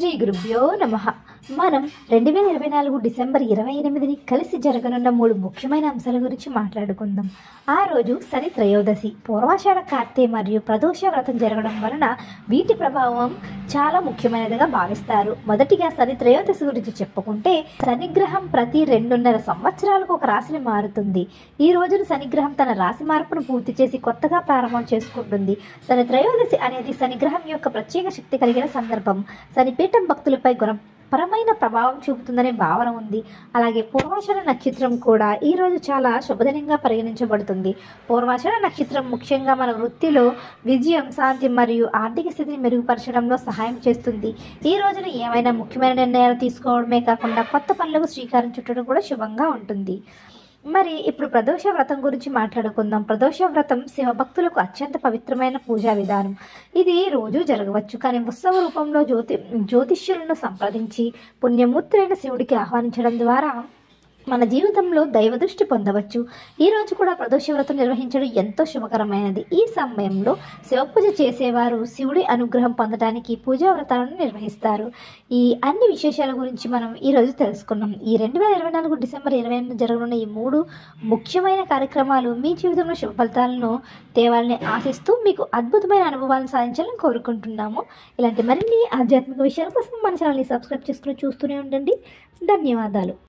శ్రీ గురుభ్యో నమః. మనం 2024 డిసెంబర్ 28ని కలిసి జరగనున్న 3 ముఖ్యమైన అంశాల గురించి మాట్లాడుకుందాం. ఆ రోజు శని త్రయోదశి, పూర్వాషాఢ కార్తె మరియు ప్రదోష వ్రతం జరగడం వలన వీటి ప్రభావం చాలా ముఖ్యమైనదిగా భావిస్తారు. మొదటిగా శని త్రయోదశి గురించి చెప్పుకుంటే, శనిగ్రహం ప్రతి 2.5 సంవత్సరాలకు ఒక రాశిని మారుతుంది. ఈ రోజున శనిగ్రహం తన రాశి మార్పును పూర్తి చేసి కొత్తగా ప్రారంభం చేసుకుంటుంది. శని త్రయోదశి అనేది శనిగ్రహం యొక్క ప్రత్యేక శక్తి కలిగిన సందర్భం. శనిపీఠం భక్తులపై పరమైన ప్రభావం చూపుతుందనే భావన ఉంది. అలాగే పూర్వాషాఢ నక్షత్రం కూడా ఈ రోజు చాలా శుభదినంగా పరిగణించబడుతుంది. పూర్వాషాఢ నక్షత్రం ముఖ్యంగా మన వృత్తిలో విజయం, శాంతి మరియు ఆర్థిక స్థితిని మెరుగుపరచడంలో సహాయం చేస్తుంది. ఈ రోజున ఏమైనా ముఖ్యమైన నిర్ణయాలు తీసుకోవడమే కాకుండా కొత్త పనులకు శ్రీకారం చుట్టడం కూడా శుభంగా ఉంటుంది. మరి ఇప్పుడు ప్రదోష వ్రతం గురించి మాట్లాడుకుందాం. ప్రదోష వ్రతం శివభక్తులకు అత్యంత పవిత్రమైన పూజా విధానం. ఇది రోజు జరగవచ్చు, కానీ ఉత్సవ రూపంలో జ్యోతిష్యులను సంప్రదించి పుణ్యమూర్తులైన శివుడికి ఆహ్వానించడం ద్వారా మన జీవితంలో దైవ దృష్టి పొందవచ్చు. ఈ రోజు కూడా ప్రదోష వ్రతం నిర్వహించడం ఎంతో శుభకరమైనది. ఈ సమయంలో శివపూజ చేసేవారు శివుడి అనుగ్రహం పొందడానికి పూజా వ్రతాలను నిర్వహిస్తారు. ఈ అన్ని విశేషాల గురించి మనం ఈరోజు తెలుసుకున్నాం. ఈ 2024 డిసెంబర్ 28 జరగనున్న ఈ 3 ముఖ్యమైన కార్యక్రమాలు మీ జీవితంలో శుభ ఫలితాలను తేవాలని ఆశిస్తూ మీకు అద్భుతమైన అనుభవాలను సాధించాలని కోరుకుంటున్నాము. ఇలాంటి మరిన్ని ఆధ్యాత్మిక విషయాల కోసం మన ఛానల్ని సబ్స్క్రైబ్ చేసుకుని చూస్తూనే ఉండండి. ధన్యవాదాలు.